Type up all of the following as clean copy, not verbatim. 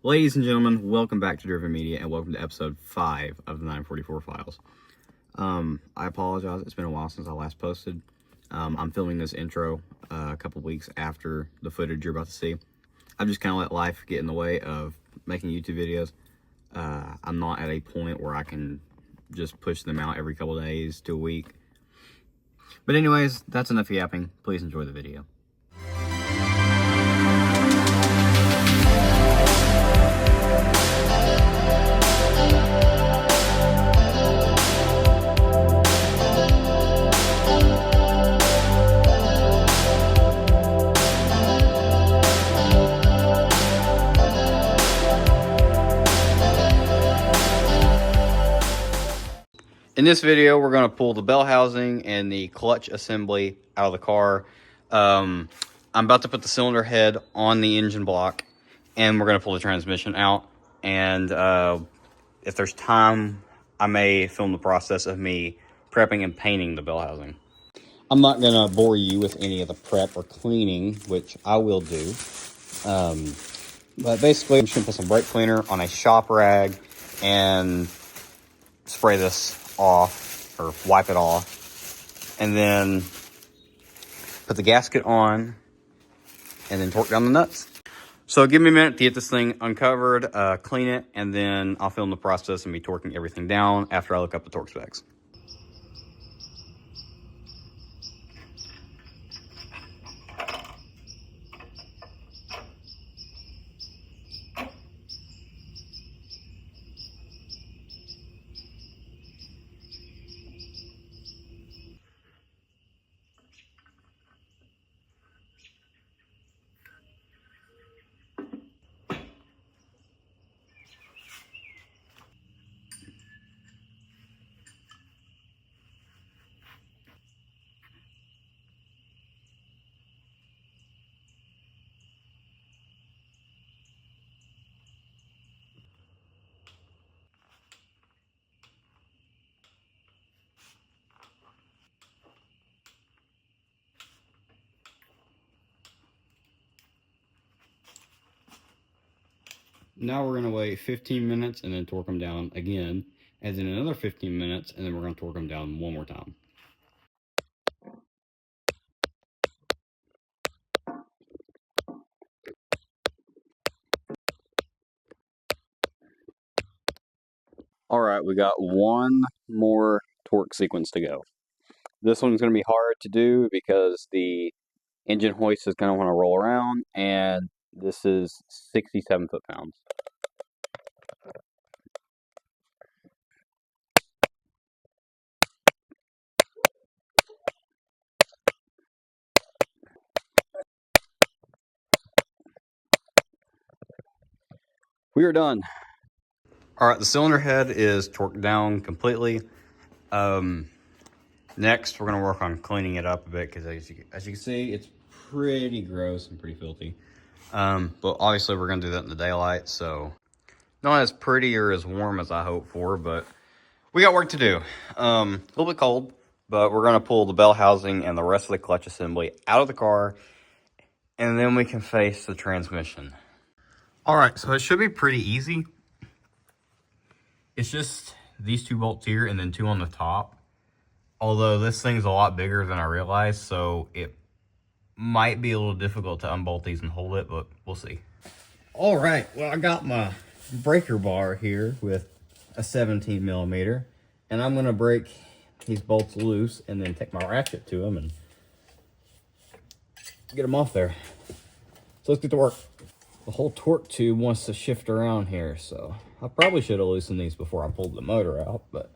Ladies and gentlemen, welcome back to Driven Media and welcome to episode 5 of the 944 Files. I apologize, it's been a while since I last posted. I'm filming this intro a couple weeks after the footage you're about to see. I've just kind of let life get in the way of making YouTube videos. I'm not at a point where I can just push them out every couple days to a week. But anyways, that's enough yapping. Please enjoy the video. In this video, we're going to pull the bell housing and the clutch assembly out of the car. I'm about to put the cylinder head on the engine block, and we're going to pull the transmission out. And if there's time, I may film the process of me prepping and painting the bell housing. I'm not going to bore you with any of the prep or cleaning, which I will do. But basically, I'm just going to put some brake cleaner on a shop rag and spray this off or wipe it off, and then put the gasket on and then torque down the nuts. So give me a minute to get this thing uncovered, clean it, and then I'll film the process and be torquing everything down after I look up the torque specs. Now we're going to wait 15 minutes and then torque them down again, and then another 15 minutes, and then we're going to torque them down one more time. All right, we got one more torque sequence to go. This one's going to be hard to do because the engine hoist is going to want to roll around, and this is 67 foot-pounds. We are done. All right, the cylinder head is torqued down completely. Next, we're going to work on cleaning it up a bit because as you can see, it's pretty gross and pretty filthy. But obviously, we're going to do that in the daylight, so not as pretty or as warm as I hoped for, but we got work to do. A little bit cold, but we're going to pull the bell housing and the rest of the clutch assembly out of the car, and then we can face the transmission. All right, so it should be pretty easy. It's just these two bolts here and then two on the top. Although this thing's a lot bigger than I realized, so it might be a little difficult to unbolt these and hold it, but we'll see. All right, well, I got my breaker bar here with a 17 millimeter, and I'm gonna break these bolts loose and then take my ratchet to them and get them off there. So let's get to work. The whole torque tube wants to shift around here, so I probably should have loosened these before I pulled the motor out, but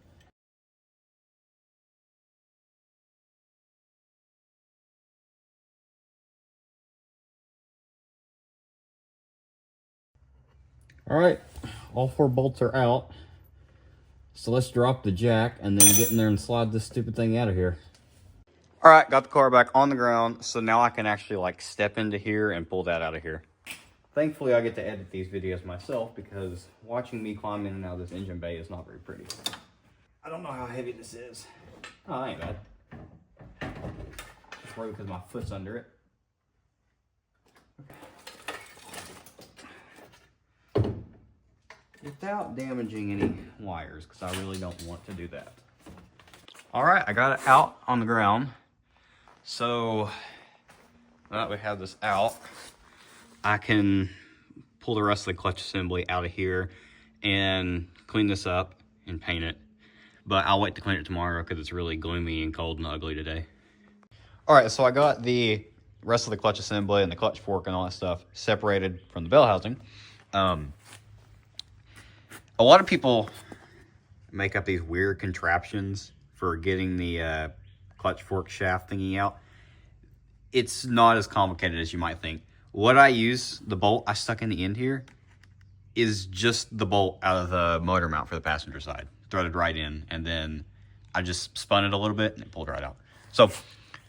all right, all 4 bolts are out. So let's drop the jack and then get in there and slide this stupid thing out of here. All right, got the car back on the ground, so now I can actually like step into here and pull that out of here. Thankfully, I get to edit these videos myself because watching me climb in and out of this engine bay is not very pretty. I don't know how heavy this is. Oh, that ain't bad. It's probably because my foot's under it. Okay. without damaging any wires, because I really don't want to do that. All right, I got it out on the ground. So now that we have this out, I can pull the rest of the clutch assembly out of here and clean this up and paint it. But I'll wait to clean it tomorrow because it's really gloomy and cold and ugly today. All right, so I got the rest of the clutch assembly and the clutch fork and all that stuff separated from the bell housing. A lot of people make up these weird contraptions for getting the clutch fork shaft thingy out. It's not as complicated as you might think. What I use, the bolt I stuck in the end here, is just the bolt out of the motor mount for the passenger side, threaded right in, and then I just spun it a little bit and it pulled right out. So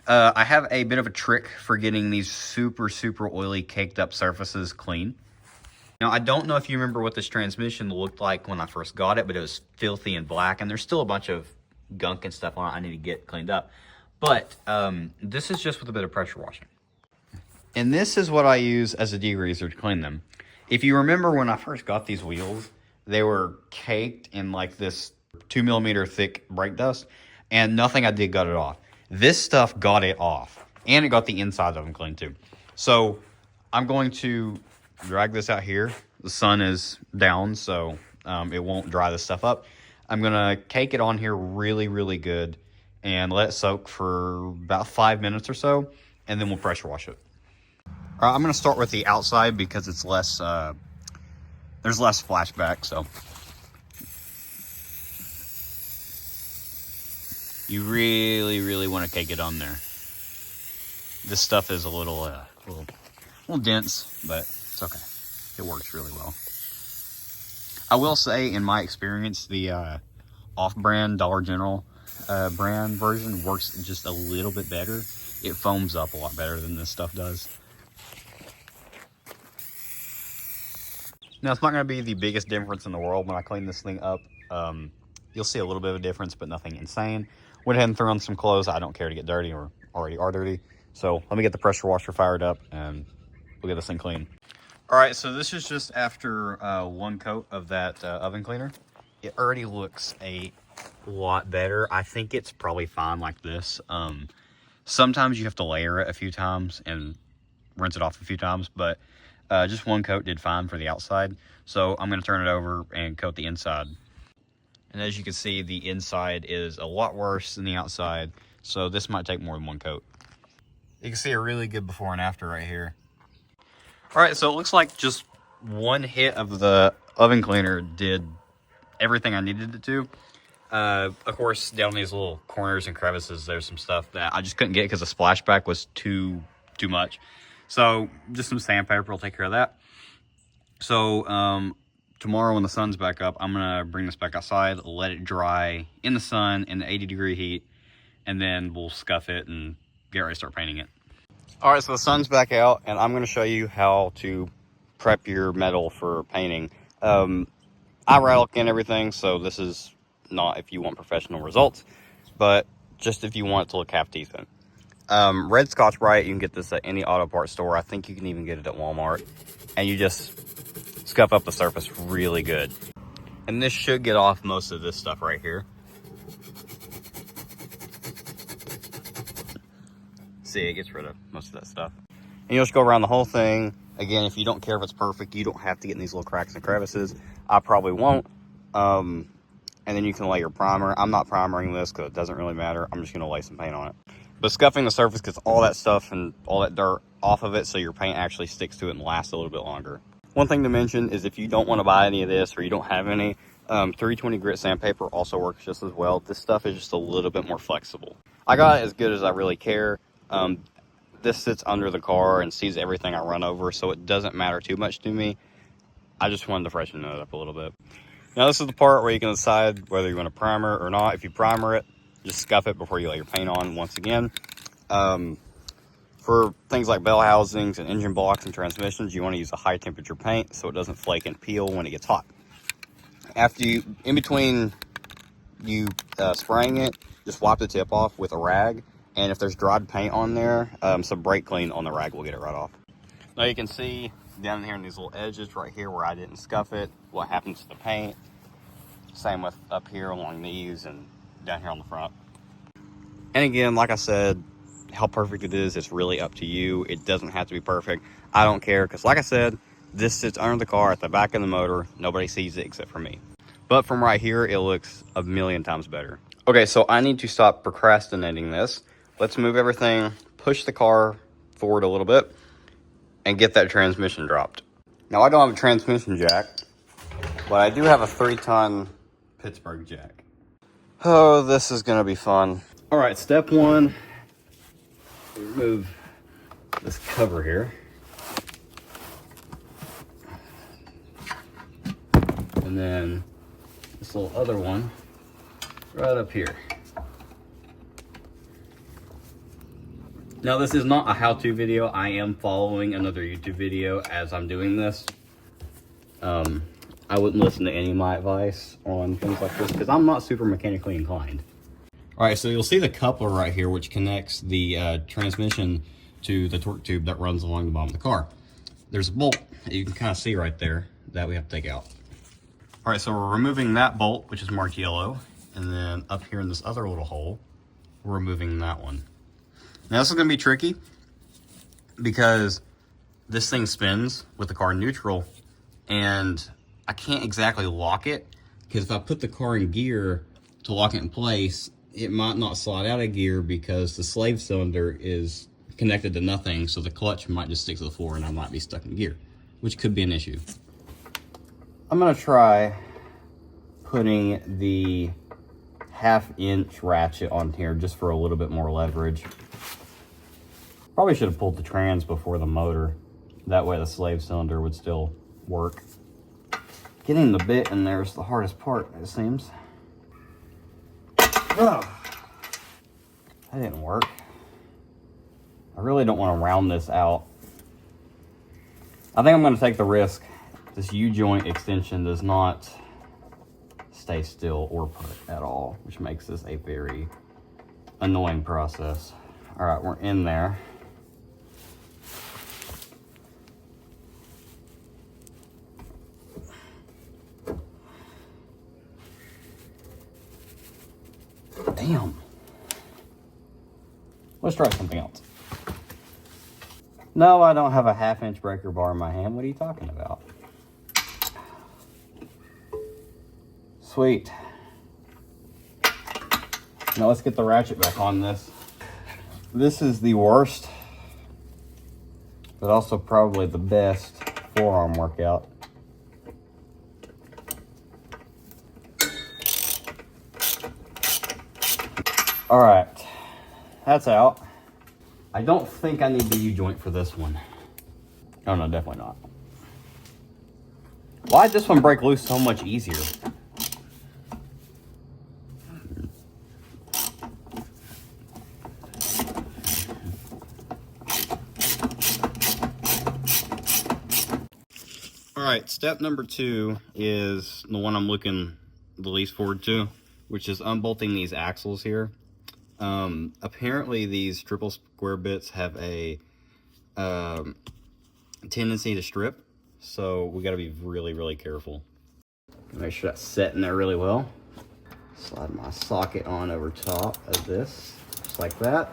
I have a bit of a trick for getting these super oily caked up surfaces clean. Now, I don't know if you remember what this transmission looked like when I first got it, but it was filthy and black, and there's still a bunch of gunk and stuff on it I need to get cleaned up. But this is just with a bit of pressure washing. And this is what I use as a degreaser to clean them. If you remember when I first got these wheels, they were caked in like this 2mm thick brake dust, and nothing I did got it off. This stuff got it off, and it got the inside of them clean too. So I'm going to drag this out here. The sun is down, so it won't dry this stuff up. I'm gonna cake it on here really good and let it soak for about 5 minutes or so, and then we'll pressure wash it. All right, I'm gonna start with the outside because it's less, there's less flashback, so. You really wanna cake it on there. This stuff is a little dense, but it's okay. It works really well. I will say, in my experience, the off-brand Dollar General brand version works just a little bit better. It foams up a lot better than this stuff does. Now, it's not going to be the biggest difference in the world when I clean this thing up. You'll see a little bit of a difference, but nothing insane. Went ahead and threw on some clothes I don't care to get dirty or already are dirty. So let me get the pressure washer fired up and we'll get this thing clean. All right, so this is just after one coat of that oven cleaner. It already looks a lot better. I think it's probably fine like this. Sometimes you have to layer it a few times and rinse it off a few times, but just one coat did fine for the outside. So I'm gonna turn it over and coat the inside. And as you can see, the inside is a lot worse than the outside. So this might take more than one coat. You can see a really good before and after right here. All right, so it looks like just one hit of the oven cleaner did everything I needed it to. Of course, down these little corners and crevices, there's some stuff that I just couldn't get because the splashback was too much. So just some sandpaper will take care of that. So tomorrow when the sun's back up, I'm gonna bring this back outside, let it dry in the sun in the 80-degree heat, and then we'll scuff it and get ready to start painting it. All right, so the sun's back out, and I'm going to show you how to prep your metal for painting. I rattle can everything, so this is not if you want professional results, but just if you want it to look half decent. Red Scotch-Brite, you can get this at any auto parts store. I think you can even get it at Walmart. And you just scuff up the surface really good. And this should get off most of this stuff right here. See, it gets rid of most of that stuff. And you'll just go around the whole thing. Again, if you don't care if it's perfect, you don't have to get in these little cracks and crevices. I probably won't. And then you can lay your primer. I'm not primering this because it doesn't really matter. I'm just going to lay some paint on it. But scuffing the surface gets all that stuff and all that dirt off of it so your paint actually sticks to it and lasts a little bit longer. One thing to mention is if you don't want to buy any of this or you don't have any, 320 grit sandpaper also works just as well. This stuff is just a little bit more flexible. I got it as good as I really care. This sits under the car and sees everything I run over, so it doesn't matter too much to me. I just wanted to freshen it up a little bit. Now this is the part where you can decide whether you want to primer or not. If you primer it, just scuff it before you lay your paint on once again. For things like bell housings and engine blocks and transmissions, you want to use a high temperature paint so it doesn't flake and peel when it gets hot. After you, in between you spraying it, just wipe the tip off with a rag. And if there's dried paint on there, some brake clean on the rag will get it right off. Now you can see down here in these little edges right here where I didn't scuff it, what happens to the paint. Same with up here along these and down here on the front. And again, like I said, how perfect it is, it's really up to you. It doesn't have to be perfect. I don't care, because like I said, this sits under the car at the back of the motor. Nobody sees it except for me. But from right here, it looks a million times better. Okay, so I need to stop procrastinating this. Let's move everything, push the car forward a little bit, and get that transmission dropped. Now, I don't have a transmission jack, but I do have a 3-ton Pittsburgh jack. Oh, this is gonna be fun. All right, step one, remove this cover here. And then this little other one right up here. Now, this is not a how-to video. I am following another YouTube video as I'm doing this. I wouldn't listen to any of my advice on things like this because I'm not super mechanically inclined. All right, so you'll see the coupler right here, which connects the transmission to the torque tube that runs along the bottom of the car. There's a bolt that you can kind of see right there that we have to take out. All right, so we're removing that bolt, which is marked yellow, and then up here in this other little hole, we're removing that one. Now, this is gonna be tricky because this thing spins with the car in neutral, and I can't exactly lock it, because if I put the car in gear to lock it in place, it might not slide out of gear because the slave cylinder is connected to nothing, so the clutch might just stick to the floor and I might be stuck in gear, which could be an issue. I'm gonna try putting the 1/2-inch ratchet on here just for a little bit more leverage. Probably should have pulled the trans before the motor. That way the slave cylinder would still work. Getting the bit in there is the hardest part, it seems. Ugh. That didn't work. I really don't want to round this out. I think I'm going to take the risk. This U-joint extension does not stay still or put at all, which makes this a very annoying process. All right, we're in there. Damn. Let's try something else. No, I don't have a 1/2-inch breaker bar in my hand. What are you talking about? Sweet. Now let's get the ratchet back on this. This is the worst, but also probably the best forearm workout. All right, that's out. I don't think I need the U-joint for this one. Oh no, definitely not. Why did this one break loose so much easier? All right, step number 2 is the one I'm looking the least forward to, which is unbolting these axles here. Apparently these triple square bits have a tendency to strip, so we got to be really careful. Make sure that's set in there really well. Slide my socket on over top of this, just like that.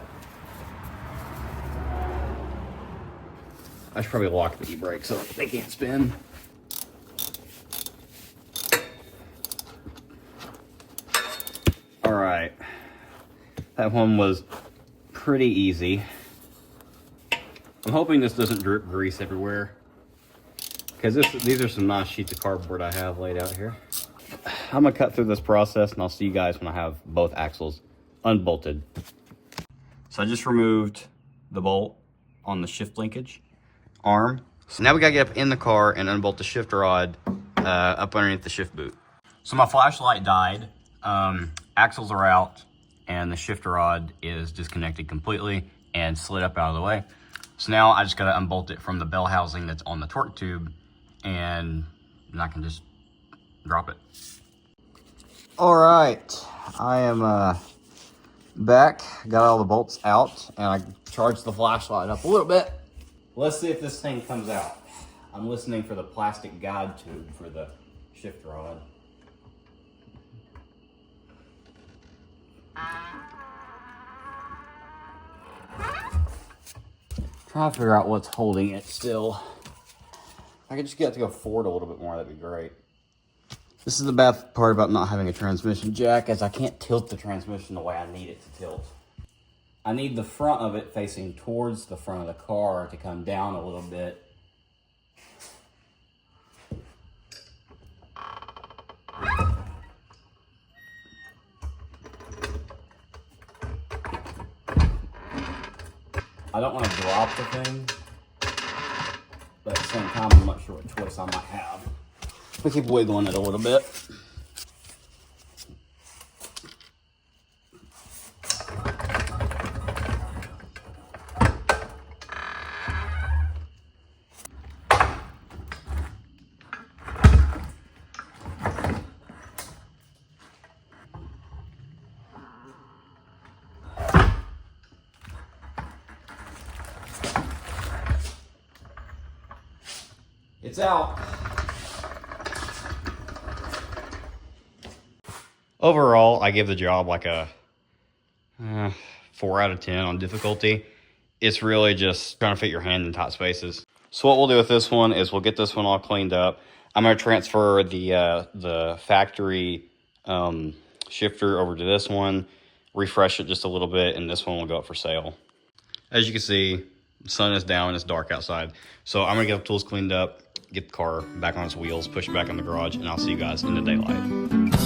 I should probably lock the e-brake so they can't spin. All right. That one was pretty easy. I'm hoping this doesn't drip grease everywhere, because these are some nice sheets of cardboard I have laid out here. I'm gonna cut through this process and I'll see you guys when I have both axles unbolted. So I just removed the bolt on the shift linkage arm. So now we gotta get up in the car and unbolt the shift rod up underneath the shift boot. So my flashlight died, axles are out, and the shift rod is disconnected completely and slid up out of the way. So now I just gotta unbolt it from the bell housing that's on the torque tube, and then I can just drop it. All right, I am back, got all the bolts out, and I charged the flashlight up a little bit. Let's see if this thing comes out. I'm listening for the plastic guide tube for the shift rod. Trying to figure out what's holding it still. If I could just get it to go forward a little bit more, that'd be great. This is the bad part about not having a transmission jack, as I can't tilt the transmission the way I need it to tilt. I need the front of it facing towards the front of the car to come down a little bit. I don't want to drop the thing, but at the same time, I'm not sure what choice I might have. We keep wiggling it a little bit. It's out. Overall, I give the job like a 4 out of 10 on difficulty. It's really just trying to fit your hand in tight spaces. So what we'll do with this one is we'll get this one all cleaned up. I'm going to transfer the factory shifter over to this one, refresh it just a little bit, and this one will go up for sale. As you can see, the sun is down, it's dark outside. So I'm going to get the tools cleaned up, get the car back on its wheels, push it back in the garage, and I'll see you guys in the daylight.